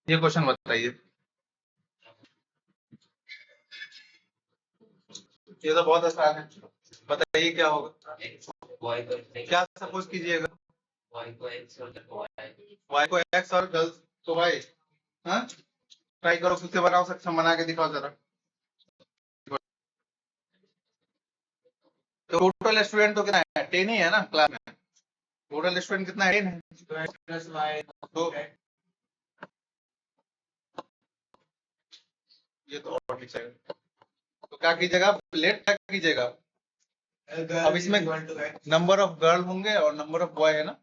ये क्वेश्चन बताइए। ये तो बहुत आसान है, बताइए क्या होगा। क्या सपोज कीजिएगा, y को x और गर्ल्स को y। हाँ, ट्राई करो, खुद से बनाओ, सक्षम बना के दिखाओ जरा। तो टोटल स्टूडेंट तो कितना है, 10 ही है ना क्लास में। टोटल स्टूडेंट कितना है, 10 है। तो ये तो और लिख जाएगा। तो क्या कीजिएगा, लेट क्या कीजिएगा, अब इसमें नंबर ऑफ गर्ल होंगे और नंबर ऑफ बॉय है ना।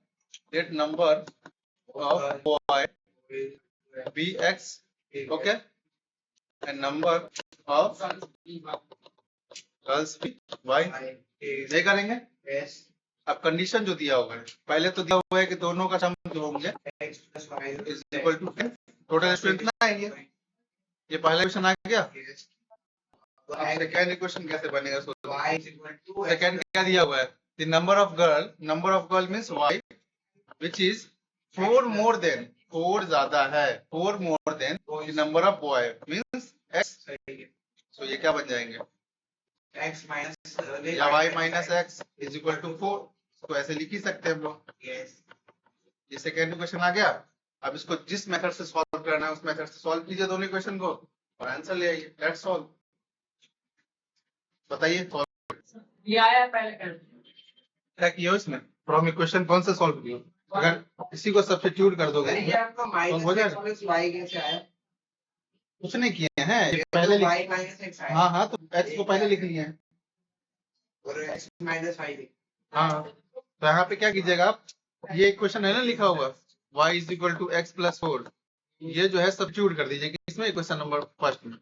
Let number of boy B X, okay, and number of girls B Y. ये करेंगे। अब कंडीशन जो दिया हुआ है, पहले तो दिया हुआ है कि दोनों का सम जो होंगे is equal to 10। Total student कितना आएंगे, ये पहला क्वेश्चन आ गया। अब सेकंड इक्वेशन कैसे बनेगा, सेकंड क्या दिया हुआ है, the number of girl means y which is 4 more than, 4 ज्यादा है, 4 more than the number of boy means x। तो ये क्या बन जाएंगे, x माइनस या y minus x is equal to 4। तो ऐसे लिख ही सकते हैं हम लोग। ये सेकंड इक्वेशन आ गया। अब इसको जिस मेथड से सॉल्व करना है उस मेथड से सॉल्व कीजिए दोनों इक्वेशन को और आंसर ले आइए। That's all. बताइए ये आया पहले कर क्या किया इसमें, फ्रॉम इक्वेशन कौन सा सॉल्व किया। अगर इसी को सब्स्टिट्यूट कर दोगे तो हो जाएगा। कुछ नहीं किए हैं, ये पहले हाँ हाँ, तो x को पहले लिख लिए हैं और x माइनस y। हाँ, तो यहाँ पे क्या कीजिएगा आप, ये इक्वेशन है ना लिखा हुआ y is equal to X plus 4, ये जो है सब्स्टिट्यूट कर दीजिए इसमें इक्वेशन नंबर फर्स्ट में,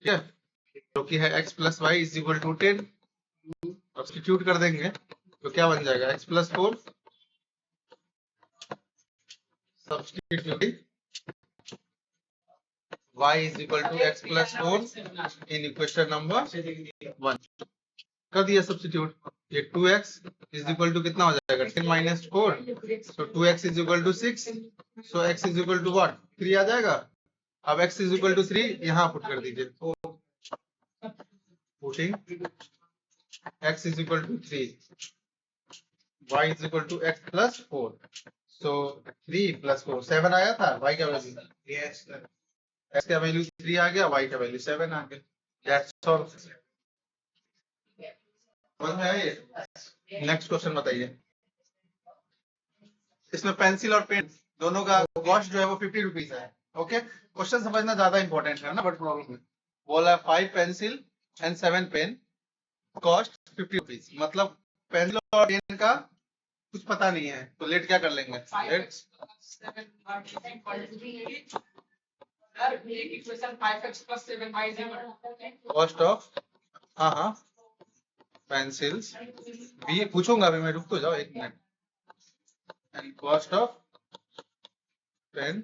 ठीक है, जो कि है x plus Y is equal to 10। Substitute कर देंगे तो क्या बन जाएगा, x plus 4 substituting y is equal to x plus 4 in equation number 1 कर दिया सब्स्टिट्यूट। ये 2x इज इक्वल टू कितना हो जाएगा, 10 minus 4, so 2x is equal to 6, so x is equal to what, 3 आ जाएगा। अब x इज इक्वल टू 3 यहाँ पुट कर दीजिए, putting x is equal to 3, y is equal to x plus 4, so 3 plus 4 7 आया था, y का value yes, x का वैल्यू 3 आ गया, y का वैल्यू 7 आ गया। That's all. समझ में आया ये। नेक्स्ट क्वेश्चन बताइए। इसमें पेंसिल और पेन दोनों का कॉस्ट जो है वो 50 रुपीज है। ओके, क्वेश्चन समझना ज्यादा इंपॉर्टेंट है ना, बट प्रॉब्लम है बोला 5 pencil and 7 pen cost 50 rupees, मतलब पेंसिल और पेन का कुछ पता नहीं है, तो लेट क्या कर लेंगे, लेट कॉस्ट ऑफ, हाँ हाँ, पेंसिल्स भी पूछूंगा अभी मैं, रुक तो जाओ एक minute, and cost of pen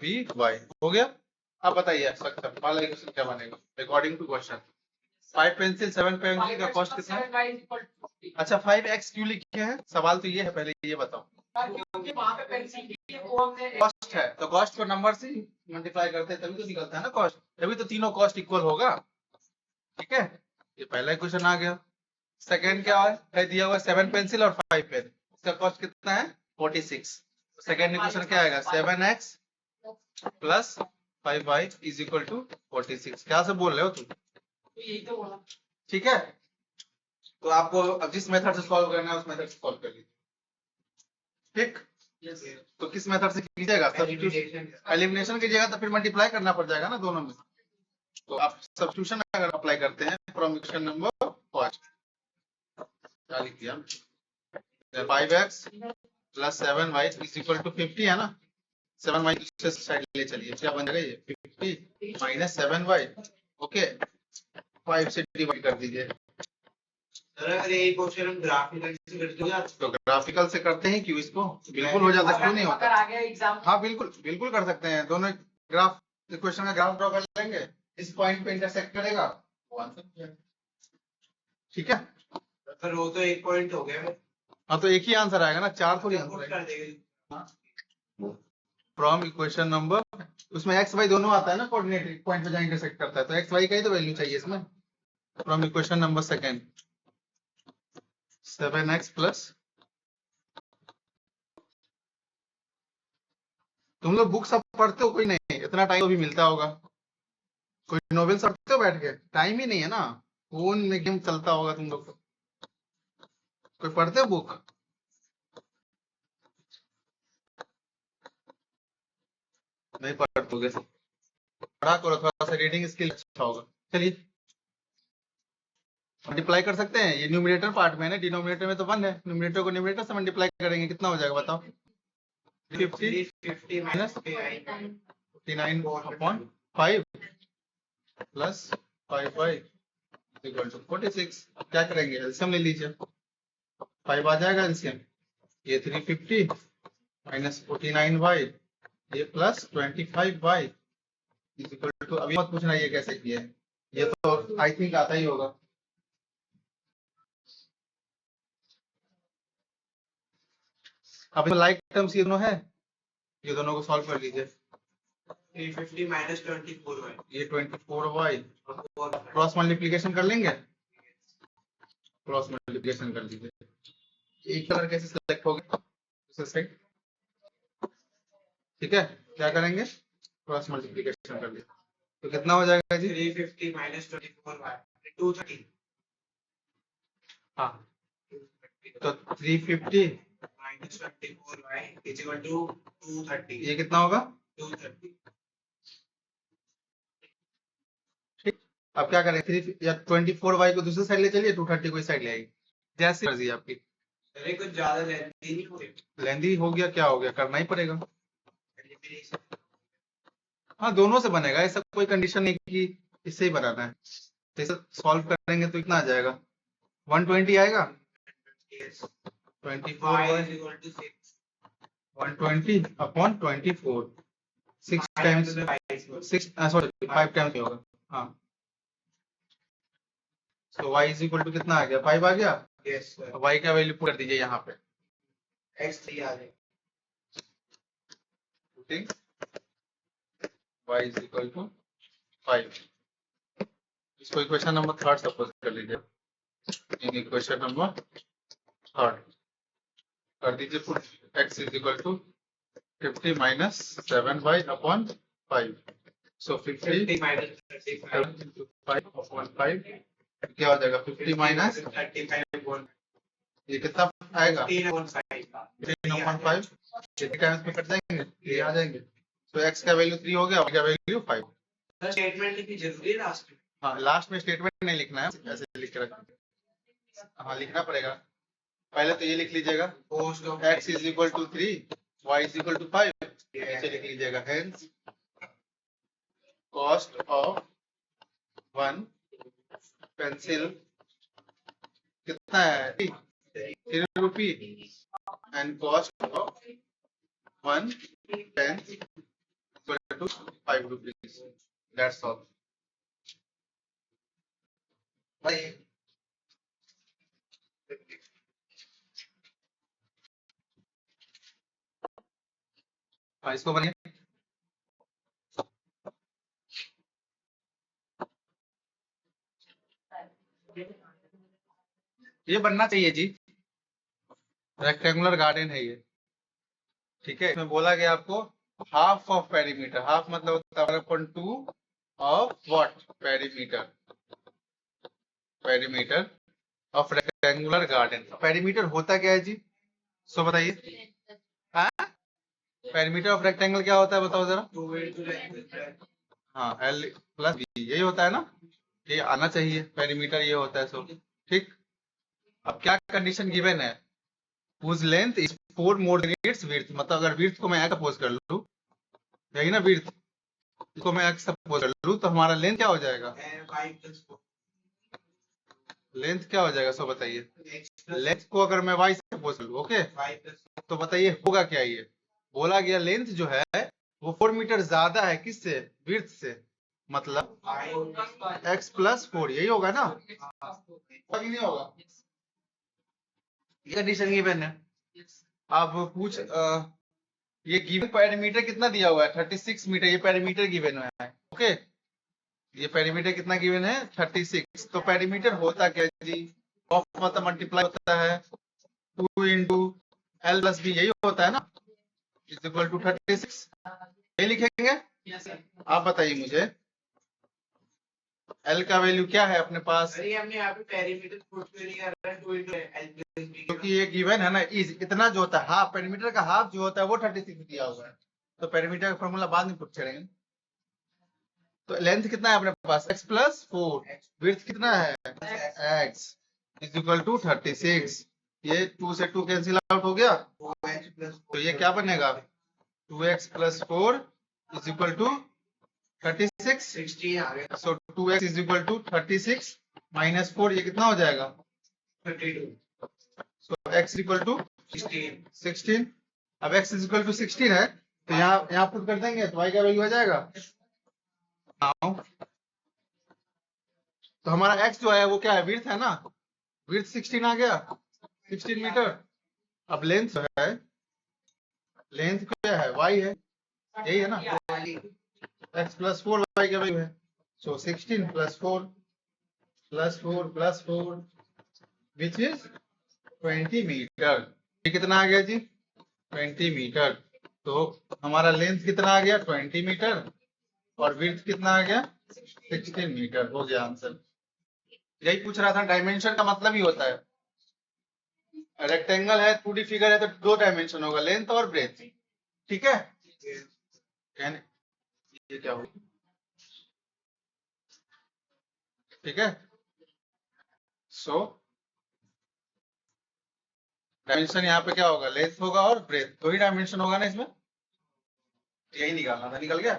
B Y हो गया। अब बताइए सक्षम वाला इक्वेशन क्या बनेगा according to question. 5 pencil 7 pencil का कॉस्ट कितना है। अच्छा 5x क्यों लिखे हैं, सवाल तो ये है, पहले ये बताओ। क्योंकि वहां पे पेंसिल कॉस्ट है तो कॉस्ट को नंबर से मल्टीप्लाई करते हैं तभी तो निकलता है ना कॉस्ट, तभी तो तीनों कॉस्ट इक्वल होगा। ठीक है, ये पहला क्वेश्चन आ गया। सेकंड क्या है दिया हुआ 7 पेंसिल और 5 पेन, इसका कॉस्ट कितना है 46। सेकंड इक्वेशन क्या आएगा 7x plus 5y is equal to 46। क्या से बोल रहे हो तुम, यही तो बोला। ठीक है, तो आपको अब जिस मेथड से सॉल्व करना है उस मेथड से सॉल्व कर लीजिए। ठीक, तो किस मेथड से कीजिएगा, एलिमिनेशन कीजिएगा तो फिर मल्टीप्लाई करना पड़ जाएगा ना दोनों में। तो आप सब्स्टिट्यूशन अगर अप्लाई करते हैं फ्रॉम इक्वेशन नंबर 5, क्या लिख दिया 5x plus 7y is equal to 50 है ना, 7y दूसरे साइड ले चलिए, क्या बन जाएगा ये 50 माइनस 7y, ओके 5 से डिवाइड कर दीजिए। अगर ये क्वेश्चन हम ग्राफिकल से करते हैं तो ग्राफिकल से करते हैं क्यों, इसको बिल्कुल हो जाता है, क्यों नहीं होता। आ गया एग्जाम, हाँ बिल्कुल बिल्कुल कर सकते हैं, दोनों ग्राफ इक्वेशन का ग्राफ ड्रॉ कर लेंगे, इस पॉइंट पे इंटरसेक्ट करेगा वो आंसर, ठीक है। सर वो तो एक पॉइंट हो गया, हाँ तो एक ही आंसर आएगा ना, 4 थोड़ी आंसर आएगा। फ्रॉम इक्वेशन नंबर, उसमें एक्स वाई दोनों आता है ना, कोऑर्डिनेट पॉइंट पे जहाँ इंटरसेक्ट करता है, तो एक्स वाई का ही तो वैल्यू चाहिए इसमें। From equation number second 7x plus, तुम लोग बुक सब पढ़ते हो? कोई नहीं, इतना टाइम तो भी मिलता होगा। कोई नोवेल पढ़ते हो बैठ के? टाइम ही नहीं है ना, फोन में गेम चलता होगा तुम लोग को। कोई पढ़ते हो बुक? नहीं पढ़ोगे, पढ़ा करो, थोड़ा सा रीडिंग स्किल अच्छा होगा। चलिए मल्टीप्लाई कर सकते हैं, ये न्यूमरेटर पार्ट में है ना, डिनोमिनेटर में तो 1 है, न्यूमरेटर को न्यूमरेटर से मल्टीप्लाई करेंगे, कितना हो जाएगा बताओ? 50 minus 49/5 plus 5y equal to 46। क्या करेंगे, एलसीएम ले लीजिए, 5 आ जाएगा एलसीएम, ये 350 माइनस 49y ये प्लस 25y इक्वल टू, अभी मत पूछना ये कैसे किया है, ये तो आई थिंक आता ही होगा। अब लाइक टर्म्स ये दोनों है, ये दोनों को सॉल्व कर लीजिए। 350 माइनस 24y, ये 24y, क्रॉस मल्टीप्लिकेशन कर लेंगे, क्रॉस मल्टीप्लिकेशन कर लीजिए। एक कलर कैसे सिलेक्ट होगा दूसरे साइड, ठीक है, क्या करेंगे, क्रॉस मल्टीप्लिकेशन कर लीजिए, तो कितना हो जाएगा जी? 350 माइनस 24y 230। हाँ, तो 350 minus 24y is equal to 230। ये कितना होगा? 230। ठीक, अब क्या करें, 3 या 24y को दूसरी साइड ले चलिए, 230 को इस साइड ले आइए, जैसी मर्जी आपकी। अरे कुछ ज्यादा लेंथी नहीं हो रही। लेंदी हो गया, क्या हो गया, करना ही पड़ेगा। हाँ दोनों से बनेगा, ऐसा कोई कंडीशन नहीं कि इससे ही बनाना है। तो इसे सॉल्व करेंगे तो कितना आ जाएगा, 120 आएगा। 24y y is equal to 6। 120 upon 24, 6 times 6 sorry 5 times होगा। हाँ, तो y इज इक्वल टू कितना आ गया, 5 आ गया। Yes sir. y का वैल्यू पुट कर दीजिए यहाँ पे, x3 आ जाएगा। ठीक, y इज इक्वल टू 5। इसको इक्वेशन नंबर 3 सपोज कर लीजिए, इन इक्वेशन नंबर 3 कर दीजिए put, x is equal to 50 minus 7y upon 5, so 50 minus 35 into 5 upon 5 क्या हो जाएगा, 50 माइनस 35 ये कितना आएगा, 15/5 3/5, कितने टाइम्स में कट जाएंगे, ये आ जाएंगे, तो x का वैल्यू 3 हो गया, y का वैल्यू 5। सर स्टेटमेंट लिखनी जरूरी है लास्ट में? हाँ लास्ट में स्टेटमेंट नहीं लिखना है, ऐसे लिख के रखना, हाँ लिखना पड़ेगा। पहले तो ये लिख लीजिएगा, post of x is equal to 3, y is equal to 5, नीचे लिख लीजिएगा, हेंस कॉस्ट ऑफ 1 पेंसिल कितना है, 3 rupee, and cost of 1 pen equal to 5 rupees, that's all. इसको बनिए, ये बनना चाहिए जी, रेक्टेंगुलर गार्डन है ये, ठीक है। इसमें बोला गया आपको हाफ ऑफ पेरीमीटर, हाफ मतलब होता है 1/2 of what, perimeter, perimeter of rectangular garden. Perimeter होता क्या है जी, सो बताइए, पेरीमीटर ऑफ रेक्टेंगल क्या होता है बताओ जरा। 2 into length। हाँ L प्लस बी, यही होता है ना, ये आना चाहिए, पेरीमीटर ये होता है सब, ठीक। अब क्या कंडीशन गिवन है, whose length is 4 more than its width, मतलब अगर width को मैं x सपोज कर लूं, यही ना width को मैं x सपोज कर लूं, तो हमारा लेंथ क्या हो जाएगा, 5 plus 4 लेंथ क्या हो जाएगा, सो बताइए। x plus लेंथ को अगर मैं y सपोज कर लूं, ओके, 5 plus तो बताइए होगा क्या, ये बोला गया लेंथ जो है वो 4 मीटर ज्यादा है किससे, width से, मतलब 5 x प्लस 4, यही होगा ना, होगा कि नहीं होगा, ये कंडीशन गिवन है। अब ये गिवन पेरीमीटर कितना दिया हुआ है 36 मीटर, ये पेरीमीटर गिवन है। ओके, ये पेरीमीटर कितना गिवन है 36। तो पेरीमीटर होता क्या है जी, ऑफ मतलब मल्टीप्लाई होता है 2 इंटू एल प्लस बी, यही होता है ना, इज इक्वल टू 36, यही लिखेंगे। Yes, sir. आप बताइए मुझे एल का वैल्यू क्या है अपने पास, अरे हमने यहाँ पे पेरीमीटर पुट क्वेरी कर रहा है 2 into L plus B क्योंकि ये गिवन है ना, इज इतना जो होता है हाफ, पेरीमीटर का हाफ जो होता है वो 36 दिया हुआ है, तो पेरीमीटर का फॉर्मूला बाद में पुट करेंगे। तो लेंथ कितना है अपने पास x प्लस 4, विड्थ कितना है x इज इक्वल टू 36, ये 2 से 2 कैंसिल आउट हो गया, 4x plus तो ये क्या बनेगा 2x plus 4 is equal to 36। 16 आ गया so 2x is equal to 36 minus 4, ये कितना हो जाएगा 32 सो x इक्वल टू 16 16। अब x इज इक्वल टू 16 है, तो यहाँ पुट कर देंगे तो y का वैल्यू आ जाएगा। हाँ। तो हमारा x जो है वो क्या है, विड्थ है ना, विड्थ 16 आ गया, 16 मीटर। अब लेंथ जो है, लेंथ क्या है y है, यही है ना, x प्लस 4 y का वैल्यू है। So 16 plus 4 plus 4 plus 4 which is 20 metre. ये कितना आ गया जी 20 मीटर। तो हमारा लेंथ कितना आ गया 20 मीटर और विड्थ कितना आ गया 16 मीटर, हो गया आंसर। यही पूछ रहा था, डायमेंशन का मतलब ही होता है, रेक्टेंगल है 2D फिगर है तो 2 डायमेंशन होगा, लेंथ और ब्रेथ, ठीक है। यानी ये क्या होगा, ठीक है। सो डायमेंशन यहाँ पे क्या होगा, लेंथ होगा और ब्रेथ, 2 ही डायमेंशन होगा ना इसमें, यही निकालना था, निकल गया।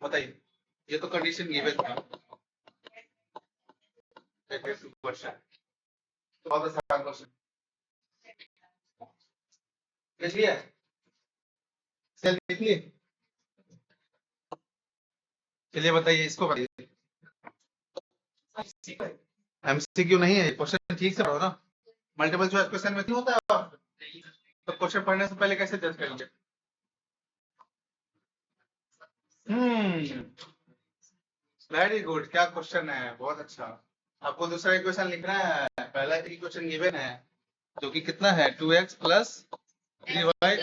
बताइए, ये तो कंडीशन गिवन था, क्वेश्चन बहुत आसान क्वेश्चन, लिख लिया, सेल लिख लिए। चलिए बताइए, इसको बताइए, एमसीक्यू नहीं है क्वेश्चन, ठीक से पढ़ो ना, मल्टीपल चॉइस क्वेश्चन में क्यों होता है, तो क्वेश्चन पढ़ने से पहले कैसे जज करेंगे। वेरी गुड, क्या क्वेश्चन है, बहुत अच्छा। आपको दूसरा इक्वेशन लिखना है, पहला इक्वेशन गिवन है जो कि कितना है 2x प्लस 3y,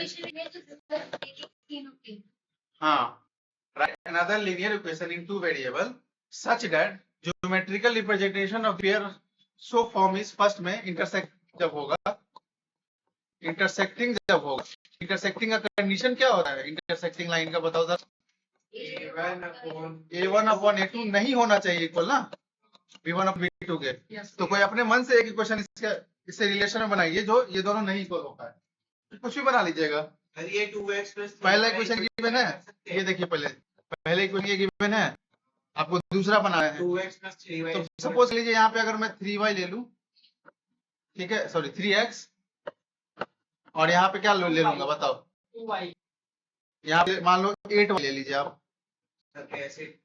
हाँ, write another linear equation in two variable such that geometrical representation of pair so form is first में intersect जब होगा, intersecting जब होगा, intersecting का कंडीशन क्या होता है intersecting लाइन का, बताओ सर। A1 अपॉन A2 नहीं होना चाहिए इक्वल ना B1 अपॉन B2 के, तो कोई अपने मन से एक इक्वेशन इससे रिलेशन में बनाइए जो ये दोनों नहीं इक्वल होता है, कुछ भी बना लीजिएगा। अरे ये 2x plus पहला इक्वेशन गिवन है, ये देखिए पहले इक्वेशन ये गिवन है, आपको दूसरा बनाना है 2x plus 3y तो सपोज लीजिए यहाँ पे अगर मैं 3y ले लूं, ठीक है, सॉरी 3x, और यहाँ पे क्या ले लूंगा बताओ, 2y यहाँ पे मान लो 8y ले लीजिए आप, कैसे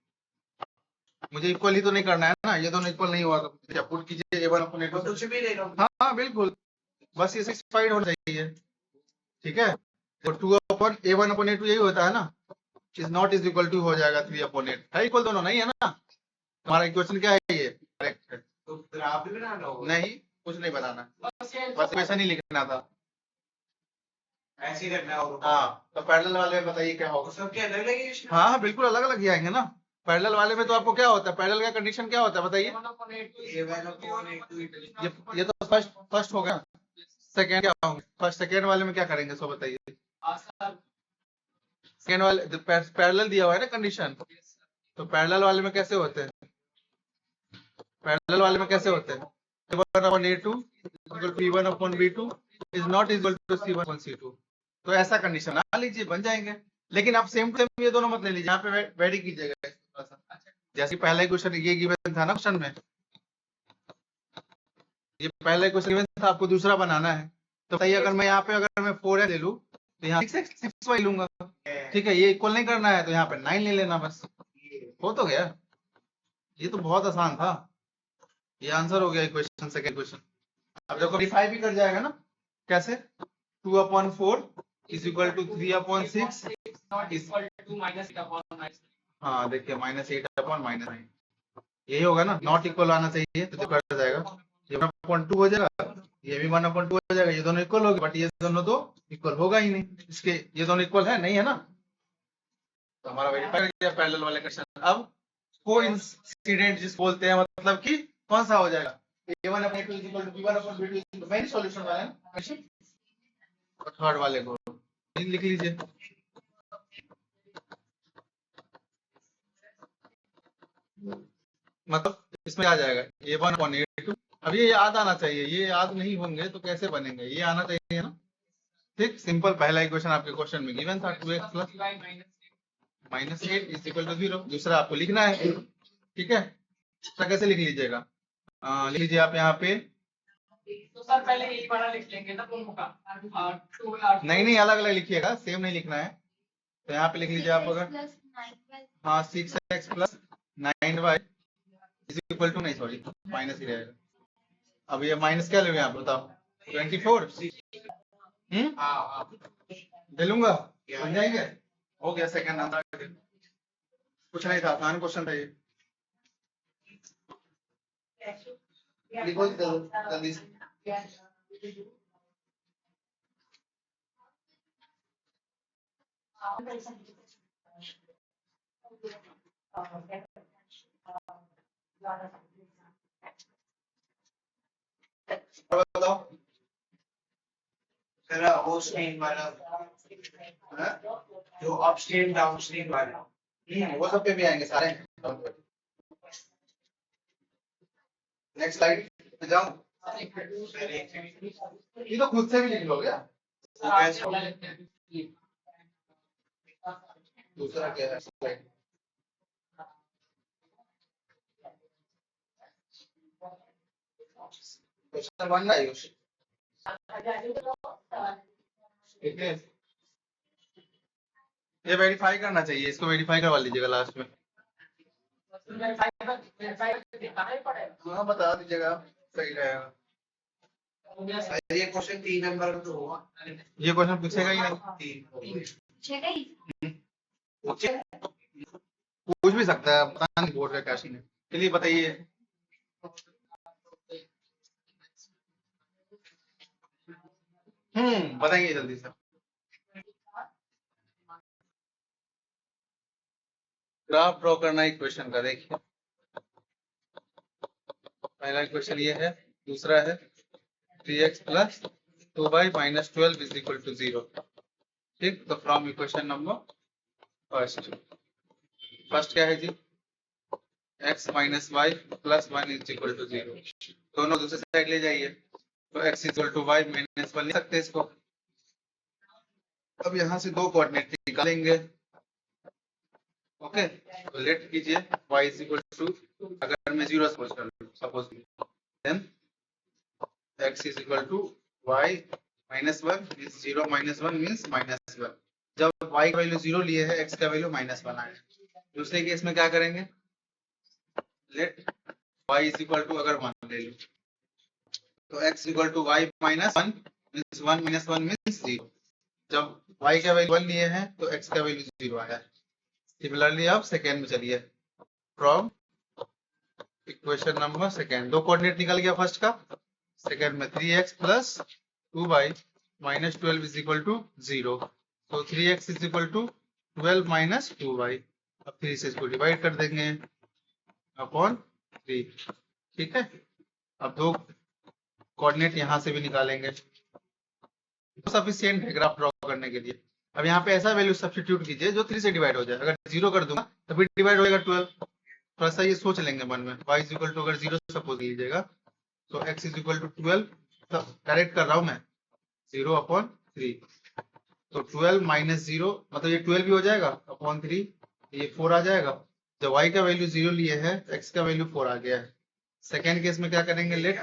मुझे इक्वल ही तो नहीं करना है ना, ये दोनों इक्वल नहीं हुआ तो क्या पुट कीजिए A1 अपॉन A2। कुछ भी ले लो हाँ बिल्कुल, बस ये सेटिस्फाइड होना चाहिए, ठीक है। तो 2 अपॉन A1 अपॉन A2 यही होता है ना, is not is equal to हो जाएगा 3 अपॉन 8, है इक्वल दोनों नहीं है ना, हमारा इक्वेशन क्या है ये करेक्ट है। तो ग्राफ भी बनाना होगा नहीं कुछ नहीं बनाना, बस ये बस इक्वेशन ही लिखना था। ऐसे ही रखना होगा। हाँ, तो पैरेलल वाले में बताइए क्या होगा। सबके अलग अलग इक्वेशन हाँ हाँ बिल्कुल अलग अलग ही आएंगे ना, पैरेलल वाले में तो आपको क्या होता है, पैरेलल का कंडीशन क्या होता है बताइए। A1 upon A2 ये तो फर्स्ट हो गया, सेकेंड क्या होंगे, फर्स्ट सेकेंड वाले में क्या करेंगे सो बताइए। सेकेंड वाले पैरेलल दिया हुआ है ना कंडीशन, तो पैरेलल वाले में कैसे होते हैं, पैरेलल वाले में कैसे होते हैं, A1 upon A2 equal to B1 upon B2 is not equal to C1 upon C2, तो ऐसा कंडीशन ना लीजिए, बन जाएंगे। लेकिन आप सेम टू सेम ये दोनों मत ले लीजिए, यहाँ पे वेरी कीजिएगा थोड़ा सा, जैसे पहला क्वेश्चन ये गिवन था ना क्वेश्चन में, ये पहला क्वेश्चन गिवन था, आपको दूसरा बनाना है, तो बताइए अगर मैं यहाँ पे अगर मैं 4 ले लूँ तो यहाँ 6y लूंगा, ठीक है, ये इक्वल नहीं करना है तो यहाँ पे 9 ले लेना, बस हो तो गया। ये तो बहुत आसान था, ये आंसर हो गया इक्वेशन, सेकंड क्वेश्चन। अब देखो वेरीफाई भी कर जाएगा ना, कैसे 2 upon 4 is equal to 3/6 not equal to minus -8/9। हाँ देखिए -8/9 यही होगा ना, नॉट इक्वल आना चाहिए तो कट जाएगा, ये 1/2 हो जाएगा, ये भी 1/2 हो जाएगा, ये दोनों इक्वल होगी, बट ये दोनों तो इक्वल होगा ही नहीं, इसके ये दोनों इक्वल है नहीं है ना, तो हमारा वेरीफाई हो गया पैरेलल वाले क्वेश्चन। अब कोइंसिडेंट जिस बोलते हैं, मतलब कि कौन सा हो जाएगा, a1/a2 = b1/b2, मेन सॉल्यूशन वाला है ना, और थर्ड वाले को लिख लीजिए। मतलब इसमें आ जाएगा a1/a2, अब ये याद आना चाहिए, ये याद नहीं होंगे तो कैसे बनेंगे, ये आना चाहिए ना, ठीक सिंपल। पहला इक्वेशन आपके क्वेश्चन में गिवन था 2x + -8 = 0, दूसरा आपको लिखना है, ठीक है। दूसरा कैसे लिख लीजिएगा, लिख लीजिए आप यहाँ पे, तो सर पहले एक बार लिख लेंगे ना दोनों का, नहीं अलग अलग लिखिएगा, सेम नहीं लिखना है, तो यहाँ पे लिख लीजिए आप अगर, हाँ 6x + 9y = नहीं सॉरी माइनस ही रहेगा, अब ये माइनस क्या लोगे आप बताओ, 24 दे लूंगा, बन जाएंगे, हो गया सेकंड आंसर, कुछ नहीं था, आसान क्वेश्चन था ये, लिखो जल्दी से। और बताओ जरा अपस्ट्रीम वाला, हाँ? जो अपस्ट्रीम डाउनस्ट्रीम वाला, वो सब पे भी आएंगे सारे। नेक्स्ट स्लाइड पे जाऊं, ये तो खुद से भी लिख लो क्या, दूसरा क्या है स्लाइड, क्वेश्चन 1 है ये वेरीफाई करना चाहिए, इसको वेरीफाई करवा लीजिएगा लास्ट में, हाँ बता दीजिएगा सही रहेगा। ये क्वेश्चन 3 नंबर का तो हुआ, ये क्वेश्चन पूछेगा ही नहीं, 3 पूछ भी सकता है, पता नहीं बोर्ड का क्या सीन है, चलिए बताइए। बताइए जल्दी से, ग्राफ ड्रॉ करना है क्वेश्चन का, देखिए पहला क्वेश्चन ये है, दूसरा है 3x + 2y - 12 = 0, ठीक। तो फ्रॉम इक्वेशन नंबर फर्स्ट क्या है जी, x - y + 1 = 0, दोनों दूसरे साइड ले जाइए, तो x = y - 1 लिख सकते हैं इसको। अब यहाँ से दो कोऑर्डिनेट निकालेंगे, ओके, तो लेट कीजिए y = अगर मैं 0 सपोज कर लूं, suppose then x = y - 1 means 0 - 1 means -1, जब y का वैल्यू 0 लिए है, x का वैल्यू -1 आया। दूसरे केस में क्या करेंगे, लेट y = अगर 1 ले लो, तो x = y - 1 मींस 1 - 1 मींस 0, जब y का वैल्यू 1 लिए हैं तो x का वैल्यू 0 आया। सिमिलरली आप सेकेंड में चलिए, फ्रॉम इक्वेशन नंबर सेकेंड, दो कोऑर्डिनेट निकल गया फर्स्ट का, सेकेंड में 3x + 2y - 12 = 0, तो 3x = 12 - 2y, अब 3 से इसको डिवाइड कर देंगे अपॉन 3, ठीक है। अब दो कोऑर्डिनेट यहाँ से भी निकालेंगे, तो सफिशिएंट है ग्राफ ड्रॉ करने के लिए। अब यहाँ पे ऐसा वैल्यू सब्स्टिट्यूट कीजिए जो 3 से डिवाइड हो जाए, अगर 0 कर दूंगा तो फिर डिवाइड होएगा 12, थोड़ा सा ये सोच लेंगे मन में, y = अगर 0 सपोज लीजिएगा तो x = 12, डायरेक्ट कर रहा हूं मैं, 0/3, तो 12 - 0 मतलब ये 12 भी हो जाएगा अपॉन 3, ये 4 आ जाएगा, जब y का वैल्यू 0 लिए है, x का वैल्यू 4 आ गया है। सेकेंड केस में क्या करेंगे, लेट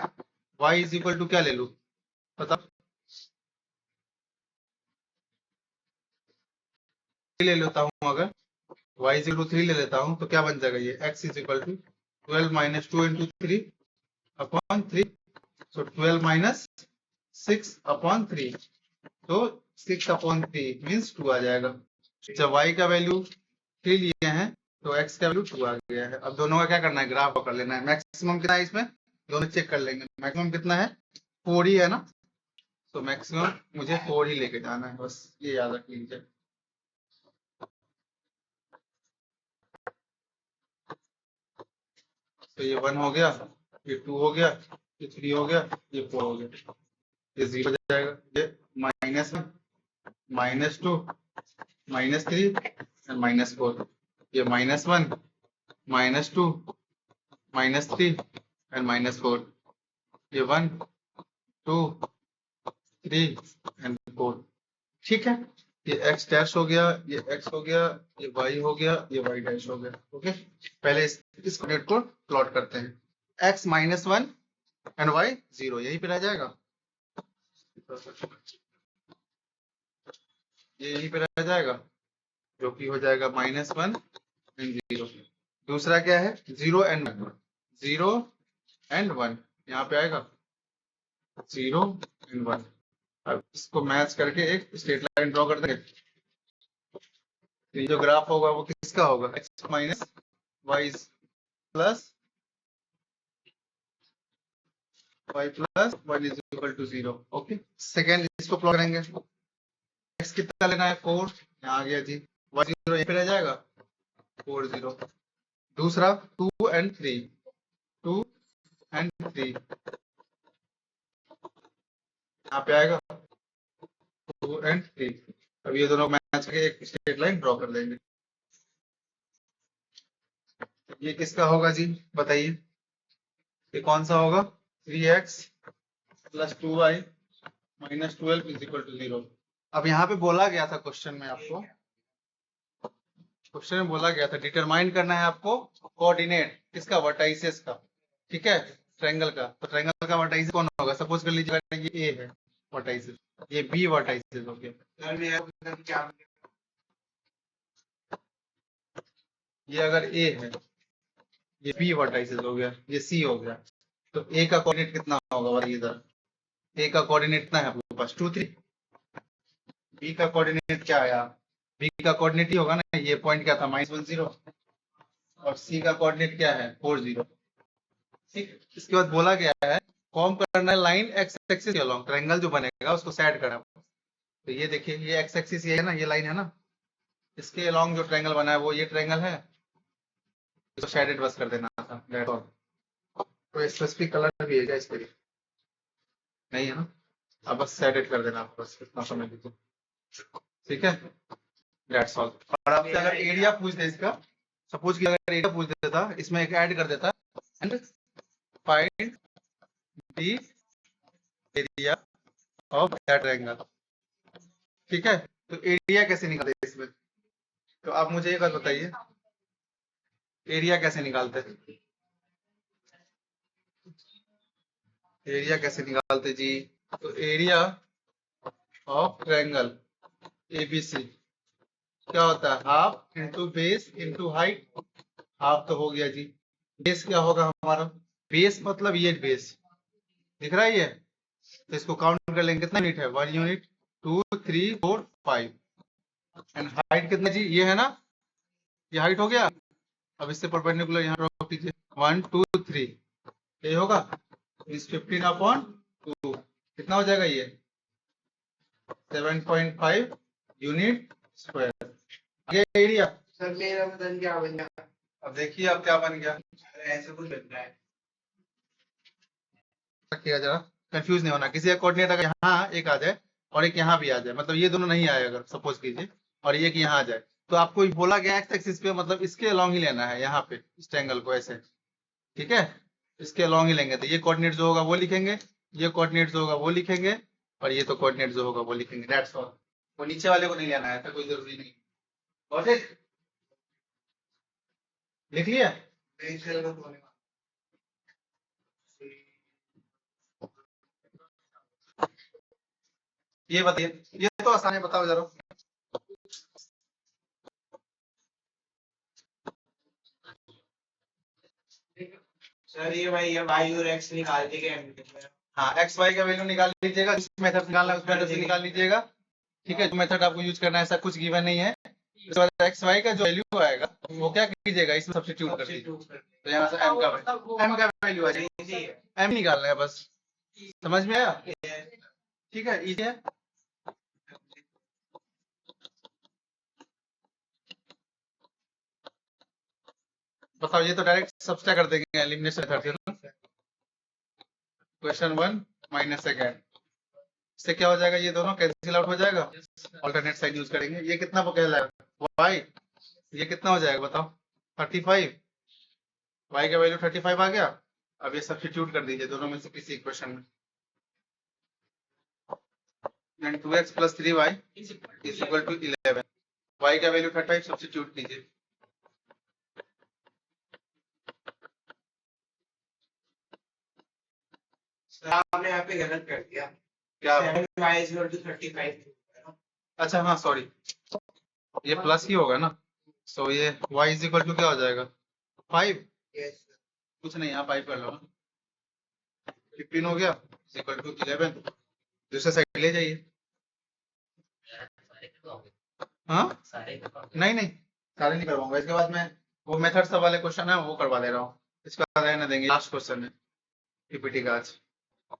y = क्या ले लूं बताओ, ले लेता हूं, अगर y = 3 ले लेता हूं तो क्या बन जाएगा, ये x = 12 - 2 × 3 अपॉन 3, so 12 - 6/3, तो 6/3 मीन्स 2 आ जाएगा। जब y का वैल्यू 3 लिए हैं तो x का वैल्यू 2 आ गया है। अब दोनों का क्या करना है, ग्राफ कर लेना है। मैक्सिमम कितना है इसमें, दोनों चेक कर लेंगे। मैक्सिमम कितना है, 4 ही है ना, तो मैक्सिमम मुझे 4 ही लेके जाना है, बस ये याद रख लीजिए। तो ये 1 हो गया, ये 2 हो गया, ये 3 हो गया, ये 4 हो गया, ये 0 हो जाएगा। ये -1, -2, -3 एंड -4। ये -1, -2, -3 एंड -4। ये 1, 2, 3 एंड 4। ठीक है, ये x डैश हो गया, ये x हो गया, ये y हो गया, ये y डैश हो गया। ओके, पहले इस कोऑर्डिनेट को प्लॉट करते हैं। x -1 एंड y 0, यही पे रह जाएगा, ये यहीं पे रह जाएगा, जो कि हो जाएगा -1 एंड 0। दूसरा क्या है, 0 एंड 1, 0 एंड 1 यहाँ पे आएगा, 0 एंड 1। अब इसको मैच करके एक स्ट्रेट लाइन ड्रॉ कर देंगे। ये जो ग्राफ होगा वो किसका होगा, x minus Y plus y plus 1 is equal to 0। Okay, second इसको प्लॉट करेंगे। x कितना लेना है, 4, यहाँ आ गया जी। y 0 यहीं पे रह जाएगा, 4 0। दूसरा 2 एंड 3, 2 एंड 3 यहाँ पे आएगा, 2 एंड 3। अब ये दोनों मैच करके एक स्ट्रेट लाइन ड्रॉ कर देंगे। ये किसका होगा जी, बताइए, ये कौन सा होगा, 3x plus 2y minus 12 is equal to 0। अब यहाँ पे बोला गया था क्वेश्चन में, आपको क्वेश्चन में बोला गया था डिटरमाइन करना है आपको कोऑर्डिनेट किसका, वर्टाइसेस का। ठीक है, ट्रायंगल का। तो ट्रायंगल का वर्टाइसेस कौन होगा, सपोज कर लीजिए ये ए है वर्टाइसेस, ये बी वर्टाइसेस हो गया। ये अगर ए है, ये बी वर्टाइसेस हो गया, ये सी हो गया। तो ए का कोऑर्डिनेट कितना होगा, बताइए इधर। ए का कोऑर्डिनेट कितना है आपके पास, 2 3। बी का कोऑर्डिनेट क्या आया, बी का कोऑर्डिनेट ही होगा ना, ये पॉइंट क्या था, -1 0। और सी का कोऑर्डिनेट क्या है, 4 0। ठीक, इसके बाद बोला गया है फॉर्म करना है लाइन एक्स एक्सिस के अलोंग, ट्रायंगल जो बनेगा उसको सेट करना। तो ये देखिए, ये एक्स एक्सिस ये है ना, ये लाइन है ना, इसके अलोंग जो ट्रायंगल बना है वो ये ट्रायंगल है, इसको शेडेड बस कर देना था, दैट्स ऑल। तो स्पेसिफिक कलर भी है क्या इसके लिए, नहीं है ना, अब बस शेडेड कर देना आपको, बस इतना समझ लीजिए। ठीक है, दैट्स ऑल। और आपसे अगर एरिया पूछ दे इसका, सपोज कि अगर एरिया पूछ देता, इसमें एक ऐड कर देता and find the area of that triangle. ठीक है, तो एरिया कैसे निकालते इसमें, तो आप मुझे एक बात बताइए, एरिया कैसे निकालते हैं, एरिया कैसे निकालते जी। तो एरिया ऑफ ट्रायंगल एबीसी क्या होता है, half into base into height. Half तो हो गया जी, बेस क्या होगा हमारा, बेस मतलब ये बेस दिख रहा है ये, तो इसको काउंट कर लेंगे, कितना यूनिट है, 1 यूनिट, 2 3 4 5। एंड हाइट कितना जी, ये है ना, ये हाइट हो गया। अब इससे परपेंडिकुलर यहाँ ड्रॉ कीजिए, 1 2 3, ये होगा इस 15/2, कितना हो जाएगा ये, 7.5 यूनिट स्क्वायर। ये एरिया, सर मेरा बदन क्या बन गया, अब देखिए अब क्या बन गया, ऐसे कुछ बन रहा है। रखिएगा जरा, कंफ्यूज नहीं होना। किसी का कोऑर्डिनेट अगर यहाँ एक आ जाए और एक यहाँ भी आ जाए, मतलब ये दोनों नहीं आए अगर सपोज कीजिए, और एक यहाँ आ जाए, तो आपको बोला गया एक्स एक्सिस पे, मतलब इसके अलोंग ही लेना है, यहाँ पे इस ट्रायंगल को ऐसे। ठीक है, इसके अलोंग ही लेंगे, तो ये कोऑर्डिनेट जो होगा वो लिखेंगे, ये कोऑर्डिनेट जो होगा वो लिखेंगे, और ये तो कोऑर्डिनेट जो होगा वो लिखेंगे, दैट्स ऑल। वो नीचे वाले को नहीं लेना है, कोई जरूरी नहीं। Got it? लिख लिया, नहीं सर वो होने वाला। ये बताइए, ये तो आसान है, बताओ जरा। सर ये भाई ये वाई और एक्स निकाल के क्या हाँ एक्स वाई का वैल्यू निकाल लीजिएगा, जिस मेथड से निकालना है उस मेथड से निकाल लीजिएगा। ठीक है, जो मेथड आपको यूज करना है ऐसा कुछ गिवन नहीं है। उसके बाद एक्स वाई का जो वैल्यू आएगा वो क्या कीजिएगा, इसमें सब्स्टिट्यूट कर दीजिए। तो यहाँ से एम का वैल्यू आ जाएगा, एम निकालना है बस। समझ में आया? ठीक है, इजी है। बताओ, ये तो डायरेक्ट सब्स्ट्रैक्ट कर देंगे एलिमिनेशन मेथड से ना। क्वेश्चन 1 माइनस सेकेंड, इससे क्या हो जाएगा, ये दोनों कैंसिल आउट हो जाएगा। ऑल्टरनेट साइन यूज करेंगे। ये कितना कहलाएगा वाई, ये कितना हो जाएगा बताओ 35। वाई का वैल्यू 35 आ गया। अब ये सब्स्टिट्यूट कर दीजिए दोनों में से किसी इक्वेशन में। 2x plus 3y is equal to 11। y का वैल्यू 35 सब्स्टिट्यूट कीजिए। आपने यहाँ पे गलत कर दिया। क्या? 7y is equal to 35। अच्छा हाँ सॉरी, ये प्लस ही होगा ना। सो ये y इज इक्वल टू क्या हो जाएगा 5। Yes, कुछ नहीं, यहाँ 5 कर लो ना। 15 हो गया इज इक्वल टू 11। दूसरे साइड ले जाइए। हाँ नहीं नहीं, सारे नहीं करवाऊंगा। इसके बाद मैं वो मेथड सब वाले क्वेश्चन है वो करवा दे रहा हूँ। इसके बाद रहने देंगे, लास्ट क्वेश्चन है पीपीटी का आज।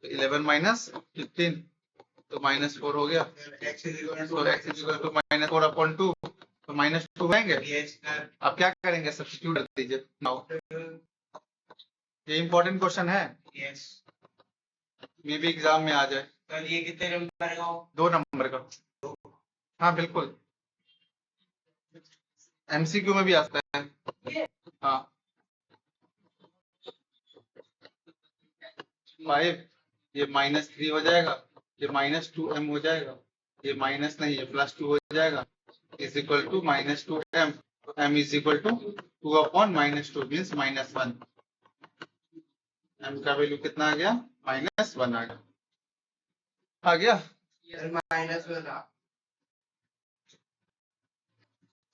11 माइनस 15 तो -4 हो गया। x is equal तो to x is equal to -4 upon 2, तो -2 आएंगे। yes, sir। आप क्या करेंगे, सब्स्टिट्यूट कर दीजिए। नाउ ये इंपॉर्टेंट क्वेश्चन है, Yes। मे भी एग्जाम में आ जाए। तो ये कितने नंबर का हो? 2 नंबर का। हाँ बिल्कुल, एमसीक्यू में भी आता है। हाँ 5, ये -3 हो जाएगा, ये -2m हो जाएगा, ये माइनस नहीं है +2 हो जाएगा, इज इक्वल टू -2m। तो m is equal to 2 upon -2 means -1। m का वैल्यू कितना आ गया, -1 आ गया। -1